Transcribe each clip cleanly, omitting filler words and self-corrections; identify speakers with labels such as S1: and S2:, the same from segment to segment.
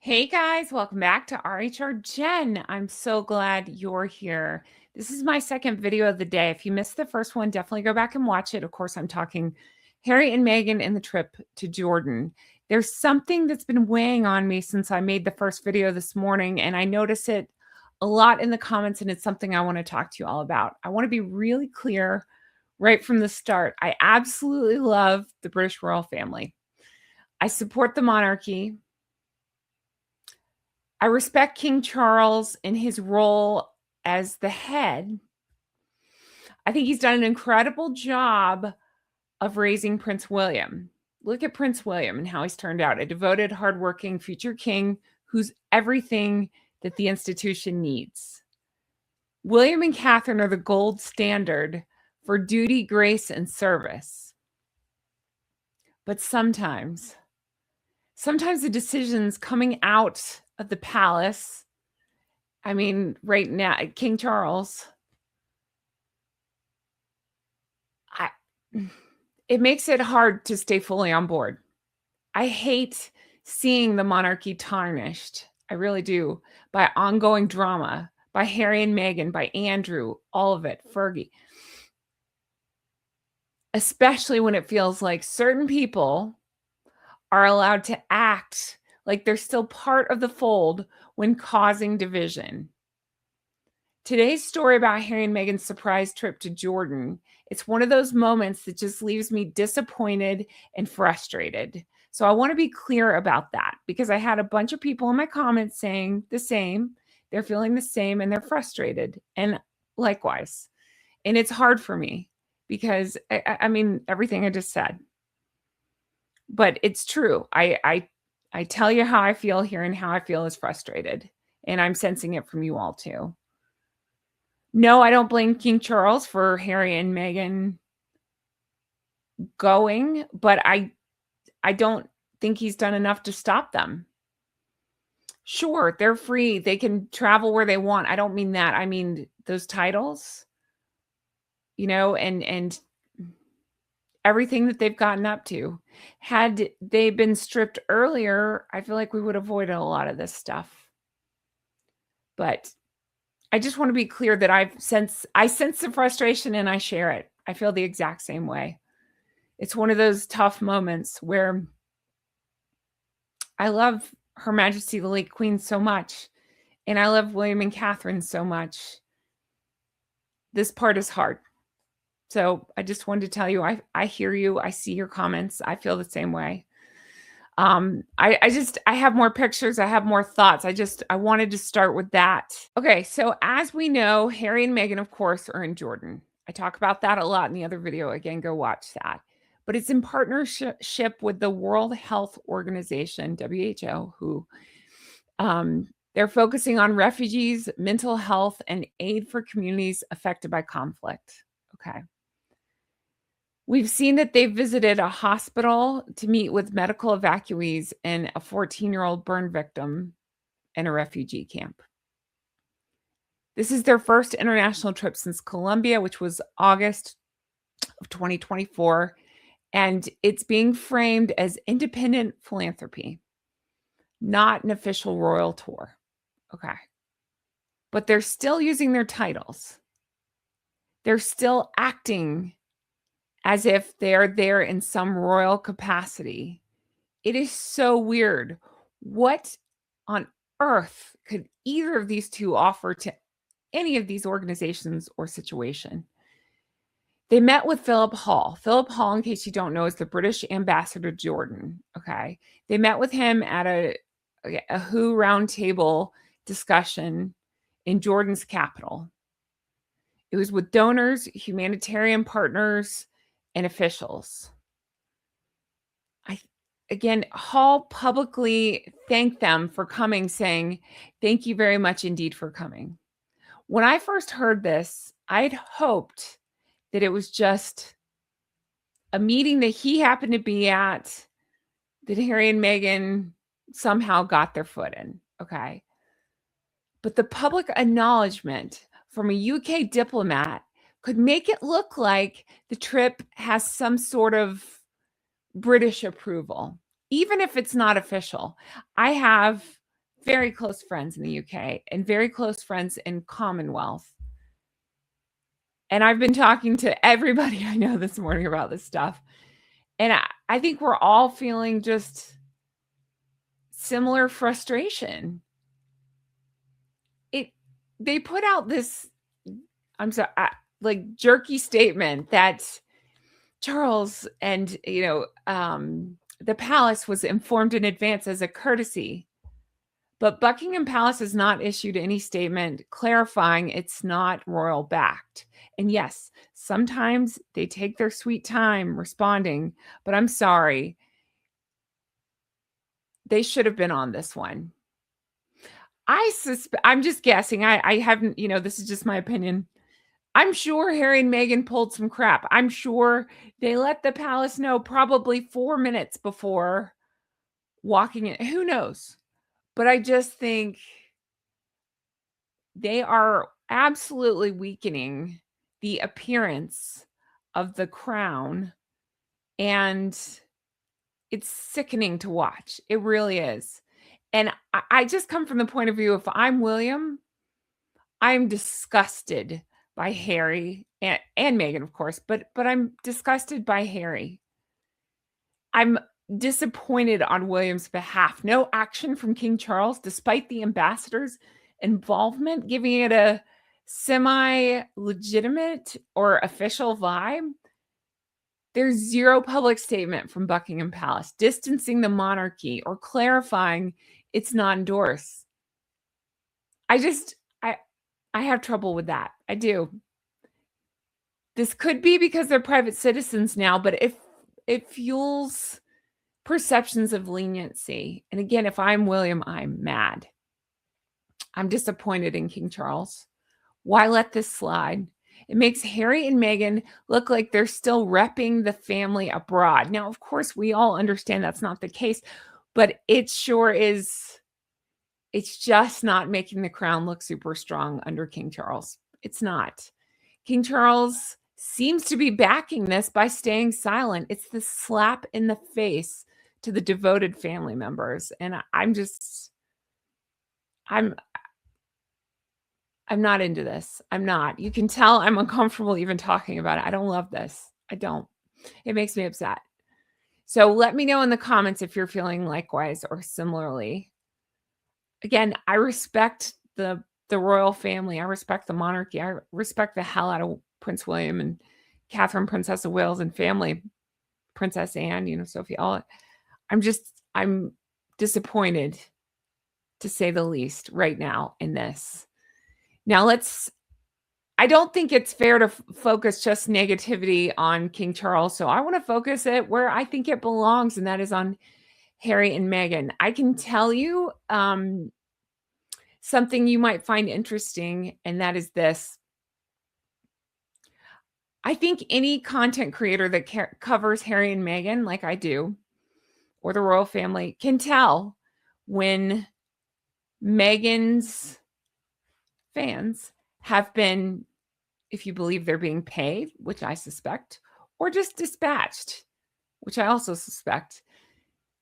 S1: Hey guys, welcome back to RHR Jen. I'm so glad you're here. This is my second video of the day. If you missed the first one, definitely go back and watch it. Of course, I'm talking Harry and Meghan and the trip to Jordan. There's something that's been weighing on me since I made the first video this morning, and I notice it a lot in the comments, and it's something I want to talk to you all about. I want to be really clear right from the start. I absolutely love the British royal family. I support the monarchy. I respect King Charles in his role as the head. I think he's done an incredible job of raising Prince William. Look at Prince William and how he's turned out, a devoted, hardworking future king who's everything that the institution needs. William and Catherine are the gold standard for duty, grace, and service. But sometimes the decisions coming out of the palace, I mean, right now, King Charles, it makes it hard to stay fully on board. I hate seeing the monarchy tarnished. I really do. By ongoing drama, by Harry and Meghan, by Andrew, all of it, Fergie. Especially when it feels like certain people are allowed to act like they're still part of the fold when causing division. Today's story about Harry and Meghan's surprise trip to Jordan, it's one of those moments that just leaves me disappointed and frustrated. So I want to be clear about that because I had a bunch of people in my comments saying the same. They're feeling the same and they're frustrated. And likewise. And it's hard for me because I mean, everything I just said. But it's true. I tell you how I feel here, and how I feel is frustrated. And I'm sensing it from you all too. No, I don't blame King Charles for Harry and Meghan going, but I don't think he's done enough to stop them. Sure, they're free. They can travel where they want. I don't mean that. I mean those titles, and everything that they've gotten up to. Had they been stripped earlier, I feel like we would have avoided a lot of this stuff. But I just want to be clear that I sense the frustration and I share it. I feel the exact same way. It's one of those tough moments where I love Her Majesty the late Queen so much, and I love William and Catherine so much. This part is hard. So I just wanted to tell you, I hear you. I see your comments. I feel the same way. I have more pictures. I have more thoughts. I wanted to start with that. Okay. So as we know, Harry and Meghan, of course, are in Jordan. I talk about that a lot in the other video. Again, go watch that. But it's in partnership with the World Health Organization, WHO, who they're focusing on refugees, mental health, and aid for communities affected by conflict. Okay. We've seen that they've visited a hospital to meet with medical evacuees and a 14-year-old burn victim in a refugee camp. This is their first international trip since Colombia, which was August of 2024, and it's being framed as independent philanthropy, not an official royal tour. Okay. But they're still using their titles. They're still acting as if they're there in some royal capacity. It is so weird. What on earth could either of these two offer to any of these organizations or situation? They met with Philip Hall. Philip Hall, in case you don't know, is the British ambassador to Jordan. Okay. They met with him at a WHO roundtable discussion in Jordan's capital. It was with donors, humanitarian partners, and officials. Again, Hall publicly thanked them for coming, saying, "Thank you very much indeed for coming." When I first heard this, I'd hoped that it was just a meeting that he happened to be at, that Harry and Meghan somehow got their foot in. Okay. But the public acknowledgement from a UK diplomat could make it look like the trip has some sort of British approval, even if it's not official. I have very close friends in the UK and very close friends in Commonwealth. And I've been talking to everybody I know this morning about this stuff. And I think we're all feeling just similar frustration. They put out this, I'm sorry, like jerky statement that Charles and, the palace was informed in advance as a courtesy. But Buckingham Palace has not issued any statement clarifying it's not royal backed. And yes, sometimes they take their sweet time responding, but I'm sorry. They should have been on this one. I'm just guessing. I haven't, this is just my opinion. I'm sure Harry and Meghan pulled some crap. I'm sure they let the palace know probably 4 minutes before walking in. Who knows? But I just think they are absolutely weakening the appearance of the crown, and it's sickening to watch. It really is. And I just come from the point of view, if I'm William, I'm disgusted by Harry and Meghan, of course, but I'm disgusted by Harry. I'm disappointed on William's behalf. No action from King Charles, despite the ambassador's involvement, giving it a semi-legitimate or official vibe. There's zero public statement from Buckingham Palace distancing the monarchy or clarifying it's not endorsed. I have trouble with that. I do. This could be because they're private citizens now, but if it fuels perceptions of leniency. And again, if I'm William, I'm mad. I'm disappointed in King Charles. Why let this slide? It makes Harry and Meghan look like they're still repping the family abroad. Now, of course, we all understand that's not the case, but it sure is. It's just not making the crown look super strong under King Charles. It's not. King Charles seems to be backing this by staying silent. It's the slap in the face to the devoted family members. And I'm not into this. I'm not. You can tell I'm uncomfortable even talking about it. I don't love this. I don't. It makes me upset. So let me know in the comments if you're feeling likewise or similarly. Again, I respect the royal family. I respect the monarchy. I respect the hell out of Prince William and Catherine, Princess of Wales, and family, Princess Anne, Sophie, all. I'm disappointed, to say the least, right now in this. Now I don't think it's fair to focus just negativity on King Charles. So I want to focus it where I think it belongs, and that is on Harry and Meghan. I can tell you something you might find interesting, and that is this. I think any content creator that covers Harry and Meghan, like I do, or the royal family, can tell when Meghan's fans have been, if you believe they're being paid, which I suspect, or just dispatched, which I also suspect.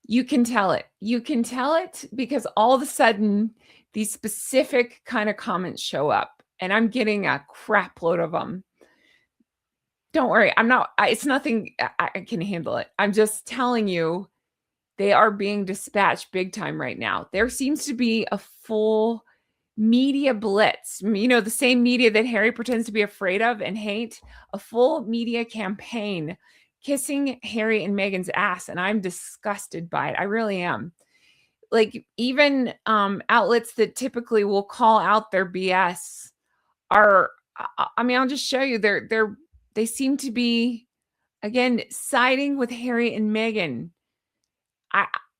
S1: You can tell it. You can tell it because all of a sudden these specific kind of comments show up, and I'm getting a crap load of them. Don't worry. It's nothing. I can handle it. I'm just telling you, they are being dispatched big time right now. There seems to be a full media blitz. The same media that Harry pretends to be afraid of and hate, a full media campaign kissing Harry and Meghan's ass. And I'm disgusted by it. I really am. Like, even outlets that typically will call out their BS are, I'll just show you, they seem to be, again, siding with Harry and Meghan.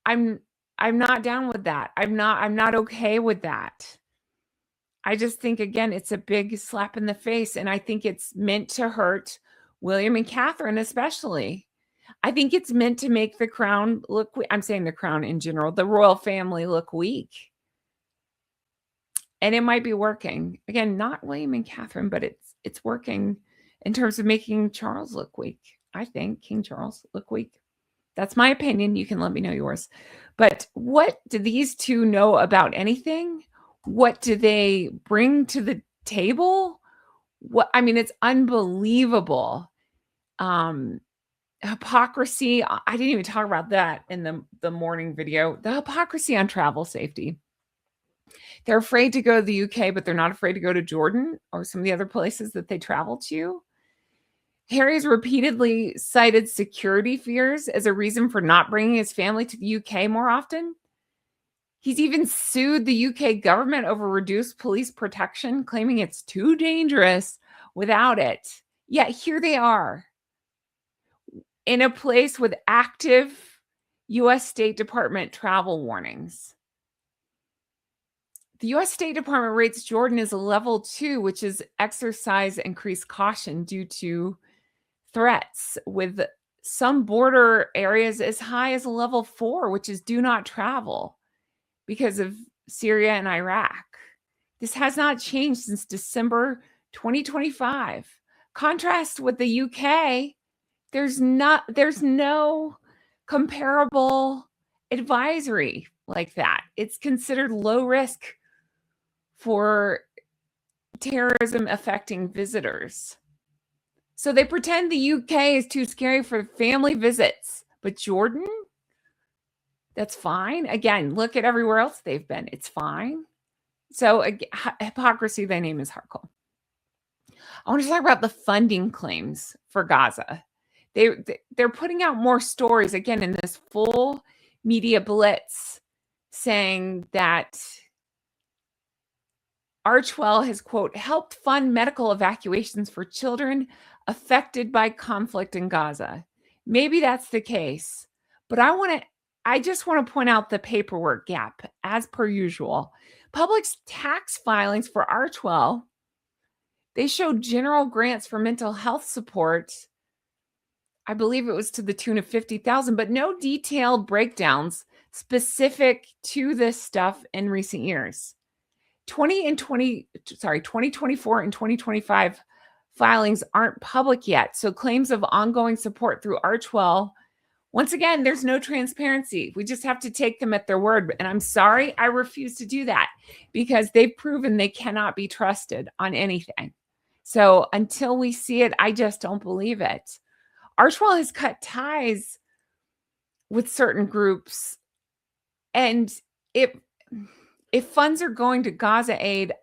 S1: I'm not down with that. I'm not okay with that. I just think, again, it's a big slap in the face, and I think it's meant to hurt William and Catherine especially. I think it's meant to make the crown look, I'm saying the crown in general, the royal family look weak. And it might be working. Again, not William and Catherine, but it's working in terms of making Charles look weak. I think King Charles look weak. That's my opinion. You can let me know yours. But what do these two know about anything? What do they bring to the table? I mean, it's unbelievable. Hypocrisy. I didn't even talk about that in the morning video. The hypocrisy on travel safety. They're afraid to go to the UK, but they're not afraid to go to Jordan or some of the other places that they travel to. Harry's repeatedly cited security fears as a reason for not bringing his family to the UK more often. He's even sued the UK government over reduced police protection, claiming it's too dangerous without it. Yet here they are in a place with active US State Department travel warnings. The US State Department rates Jordan as a level 2, which is exercise increased caution due to threats, with some border areas as high as a level 4, which is do not travel because of Syria and Iraq. This has not changed since December 2025. Contrast with the UK, there's no comparable advisory like that. It's considered low risk for terrorism affecting visitors. So they pretend the UK is too scary for family visits, but Jordan, that's fine. Again, look at everywhere else they've been. It's fine. So hypocrisy, their name is Harkle. I want to talk about the funding claims for Gaza. They're putting out more stories, again, in this full media blitz, saying that Archewell has, quote, helped fund medical evacuations for children affected by conflict in Gaza. Maybe that's the case, but I just want to point out the paperwork gap, as per usual. Public tax filings for Archewell, they showed general grants for mental health support. I believe it was to the tune of $50,000, but no detailed breakdowns specific to this stuff in recent years. 2024 and 2025 filings aren't public yet. So claims of ongoing support through Archewell, once again, there's no transparency. We just have to take them at their word. And I'm sorry, I refuse to do that because they've proven they cannot be trusted on anything. So until we see it, I just don't believe it. Archewell has cut ties with certain groups, and if funds are going to Gaza aid,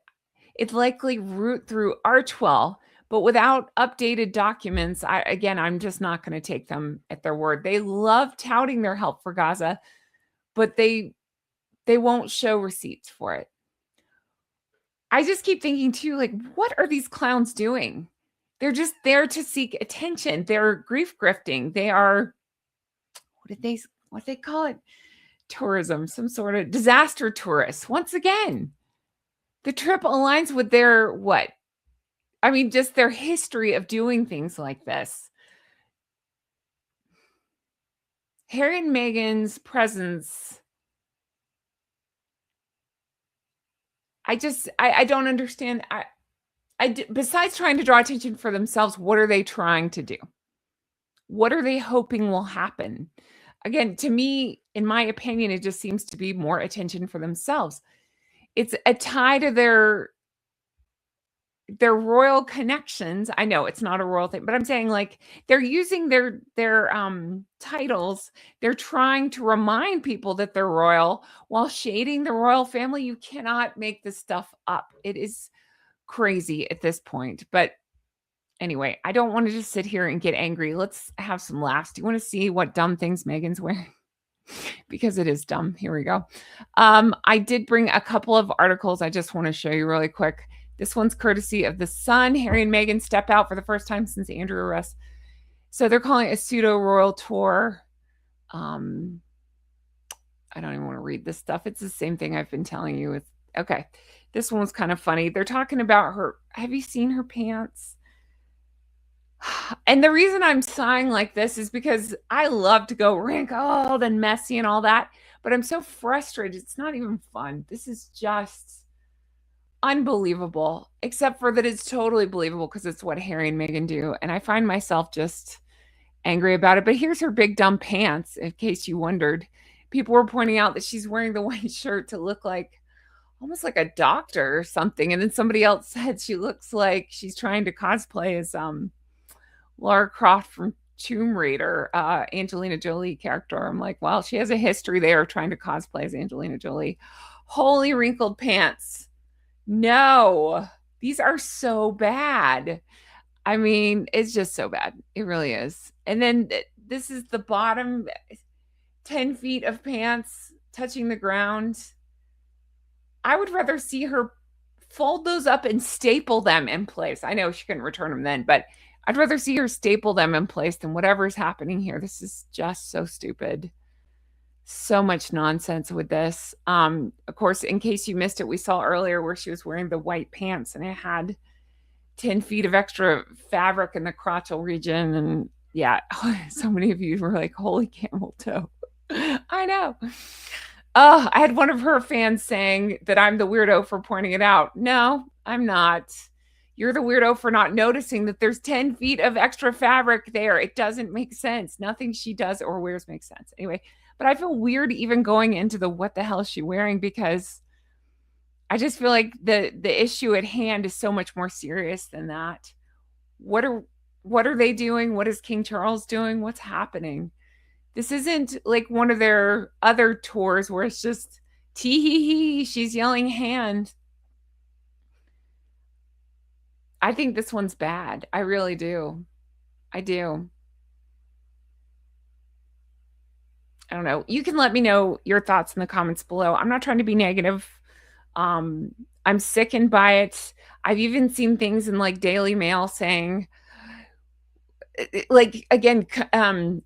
S1: it's likely route through Archewell, but without updated documents, I'm just not going to take them at their word. They love touting their help for Gaza, but they won't show receipts for it. I just keep thinking too, like, what are these clowns doing? They're just there to seek attention. They're grifting. They are, what do they call it? Tourism, some sort of disaster tourists. Once again, the trip aligns with their just their history of doing things like this. Harry and Meghan's presence, I don't understand. Besides trying to draw attention for themselves, what are they trying to do? What are they hoping will happen? Again, to me, in my opinion, it just seems to be more attention for themselves. It's a tie to their royal connections. I know it's not a royal thing, but I'm saying, like, they're using their titles. They're trying to remind people that they're royal while shading the royal family. You cannot make this stuff up. It is crazy at this point. But anyway, I don't want to just sit here and get angry. Let's have some laughs. Do you want to see what dumb things Meghan's wearing? Because it is dumb. Here we go. I did bring a couple of articles I just want to show you really quick. This one's courtesy of The Sun. Harry and Meghan step out for the first time since Andrew arrest. So they're calling it a pseudo-royal tour. I don't even want to read this stuff. It's the same thing I've been telling you. Okay. This one was kind of funny. They're talking about her. Have you seen her pants? And the reason I'm sighing like this is because I love to go wrinkled and messy and all that, but I'm so frustrated. It's not even fun. This is just unbelievable, except for that it's totally believable because it's what Harry and Meghan do. And I find myself just angry about it. But here's her big dumb pants, in case you wondered. People were pointing out that she's wearing the white shirt to look like almost like a doctor or something. And then somebody else said she looks like she's trying to cosplay as Lara Croft from Tomb Raider, Angelina Jolie character. I'm like, well, she has a history there of trying to cosplay as Angelina Jolie. Holy wrinkled pants. No, these are so bad. I mean, it's just so bad. It really is. And then this is the bottom 10 feet of pants touching the ground. I would rather see her fold those up and staple them in place. I know she couldn't return them then, but I'd rather see her staple them in place than whatever's happening here. This is just so stupid. So much nonsense with this. Of course, in case you missed it, we saw earlier where she was wearing the white pants and it had 10 feet of extra fabric in the crotchal region. And yeah, so many of you were like, holy camel toe. I know. Oh, I had one of her fans saying that I'm the weirdo for pointing it out. No, I'm not. You're the weirdo for not noticing that there's 10 feet of extra fabric there. It doesn't make sense. Nothing she does or wears makes sense. Anyway, but I feel weird even going into the what the hell is she wearing, because I just feel like the issue at hand is so much more serious than that. What are they doing? What is King Charles doing? What's happening? This isn't like one of their other tours where it's just tee hee hee, she's yelling hand. I think this one's bad. I really do. I do. I don't know. You can let me know your thoughts in the comments below. I'm not trying to be negative. I'm sickened by it. I've even seen things in like Daily Mail saying, like, again,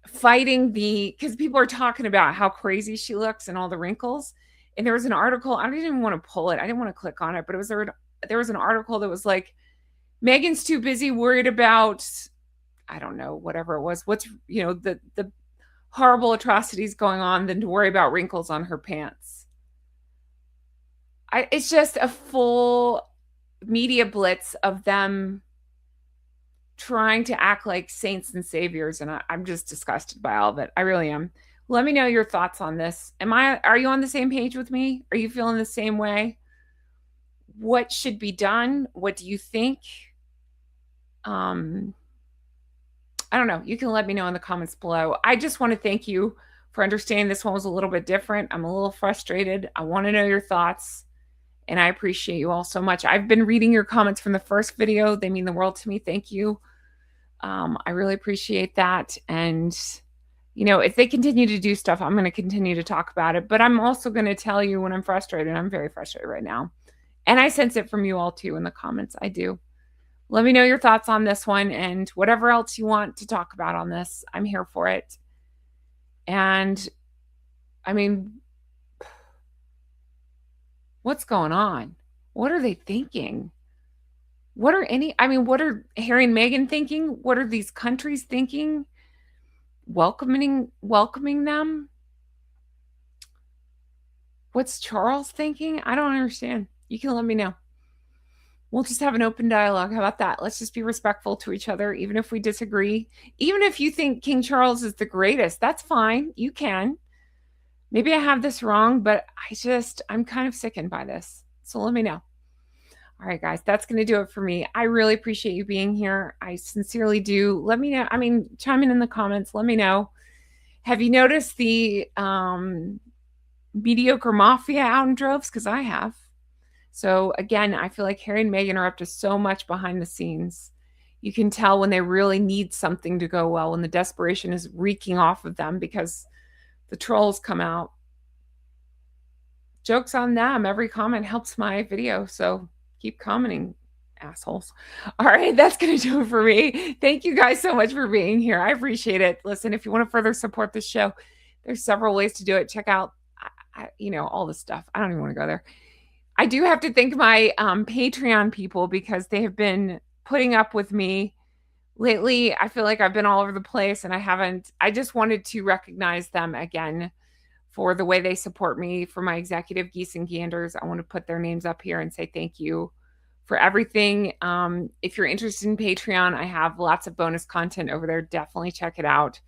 S1: fighting because people are talking about how crazy she looks and all the wrinkles. And there was an article, I didn't even want to pull it. I didn't want to click on it, but there was an article that was like, Meghan's too busy worried about, I don't know, whatever it was. What's, the horrible atrocities going on than to worry about wrinkles on her pants. It's just a full media blitz of them trying to act like saints and saviors, and I'm just disgusted by all of it. I really am. Let me know your thoughts on this. Are you on the same page with me? Are you feeling the same way? What should be done? What do you think? I don't know. You can let me know in the comments below. I just want to thank you for understanding this one was a little bit different. I'm a little frustrated. I want to know your thoughts, and I appreciate you all so much. I've been reading your comments from the first video. They mean the world to me. Thank you. I really appreciate that. And, if they continue to do stuff, I'm going to continue to talk about it. But I'm also going to tell you when I'm frustrated. I'm very frustrated right now. And I sense it from you all too in the comments. I do. Let me know your thoughts on this one and whatever else you want to talk about on this. I'm here for it. And I mean, what's going on? What are they thinking? What are Harry and Meghan thinking? What are these countries thinking? Welcoming them? What's Charles thinking? I don't understand. You can let me know. We'll just have an open dialogue. How about that? Let's just be respectful to each other, even if we disagree. Even if you think King Charles is the greatest, that's fine. You can. Maybe I have this wrong, but I'm kind of sickened by this. So let me know. All right, guys, that's going to do it for me. I really appreciate you being here. I sincerely do. Let me know. Chime in the comments. Let me know. Have you noticed the mediocre mafia out in droves? Because I have. So again, I feel like Harry and Meghan are up to so much behind the scenes. You can tell when they really need something to go well, when the desperation is reeking off of them because the trolls come out. Joke's on them. Every comment helps my video, so keep commenting, assholes. All right, that's going to do it for me. Thank you guys so much for being here. I appreciate it. Listen, if you want to further support this show, there's several ways to do it. Check out, all this stuff. I don't even want to go there. I do have to thank my Patreon people because they have been putting up with me lately. I feel like I've been all over the place and I just wanted to recognize them again for the way they support me. For my executive geese and ganders, I want to put their names up here and say thank you for everything. If you're interested in Patreon, I have lots of bonus content over there. Definitely check it out.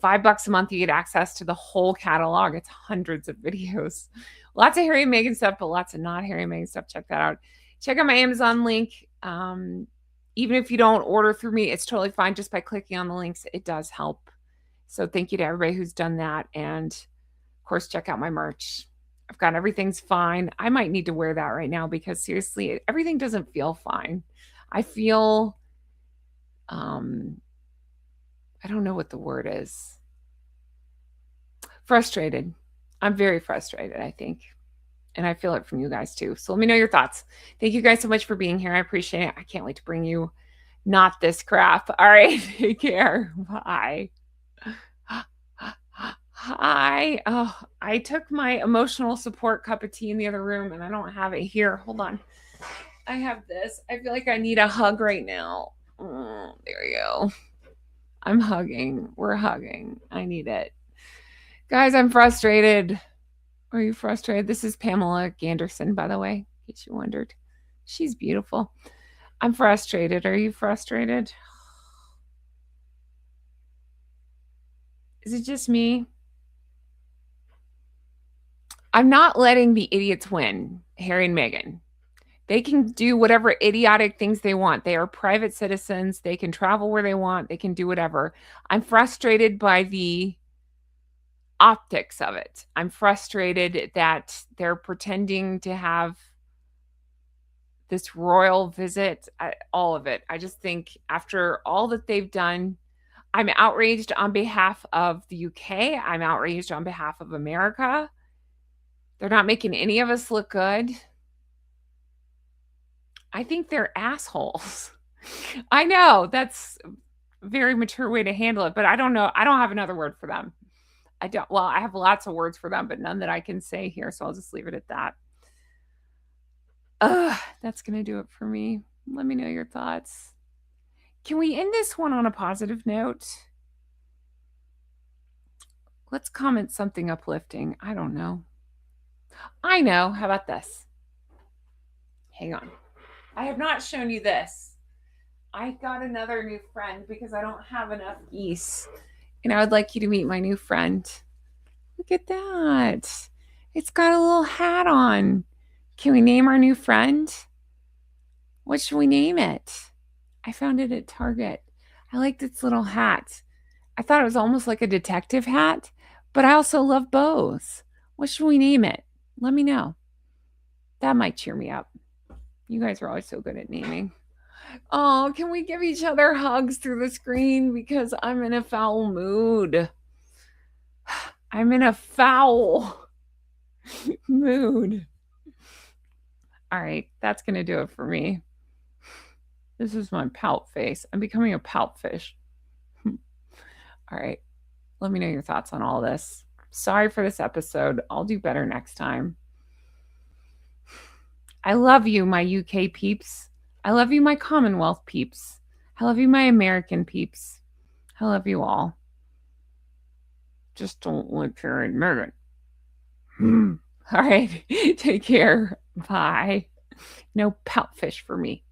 S1: $5 a month, you get access to the whole catalog. It's hundreds of videos. Lots of Harry and Meghan stuff, but lots of not Harry and Meghan stuff. Check that out. Check out my Amazon link. Even if you don't order through me, it's totally fine. Just by clicking on the links, it does help. So thank you to everybody who's done that. And of course, check out my merch. I've got Everything's Fine. I might need to wear that right now because seriously, everything doesn't feel fine. I feel, I don't know what the word is. Frustrated. I'm very frustrated, I think. And I feel it from you guys too. So let me know your thoughts. Thank you guys so much for being here. I appreciate it. I can't wait to bring you not this crap. All right. Take care. Bye. Hi. Oh, I took my emotional support cup of tea in the other room and I don't have it here. Hold on. I have this. I feel like I need a hug right now. There you go. I'm hugging. We're hugging. I need it. Guys, I'm frustrated. Are you frustrated? This is Pamela Ganderson, by the way, in case you wondered. She's beautiful. I'm frustrated. Are you frustrated? Is it just me? I'm not letting the idiots win, Harry and Meghan. They can do whatever idiotic things they want. They are private citizens. They can travel where they want. They can do whatever. I'm frustrated by the optics of it. I'm frustrated that they're pretending to have this royal visit, all of it. I just think after all that they've done, I'm outraged on behalf of the UK. I'm outraged on behalf of America. They're not making any of us look good. I think they're assholes. I know that's a very mature way to handle it, but I don't know. I don't have another word for them. I have lots of words for them, but none that I can say here. So I'll just leave it at that. That's going to do it for me. Let me know your thoughts. Can we end this one on a positive note? Let's comment something uplifting. I don't know. I know. How about this? Hang on. I have not shown you this. I got another new friend because I don't have enough geese. And I would like you to meet my new friend. Look at that. It's got a little hat on. Can we name our new friend? What should we name it? I found it at Target. I liked its little hat. I thought it was almost like a detective hat, but I also love bows. What should we name it? Let me know. That might cheer me up. You guys are always so good at naming. Oh, can we give each other hugs through the screen? Because I'm in a foul mood. I'm in a foul mood. All right, that's going to do it for me. This is my pout face. I'm becoming a pout fish. All right, let me know your thoughts on all this. Sorry for this episode. I'll do better next time. I love you, my UK peeps. I love you, my Commonwealth peeps. I love you, my American peeps. I love you all. Just don't like Harry and Meghan. All right. Take care. Bye. No pout fish for me.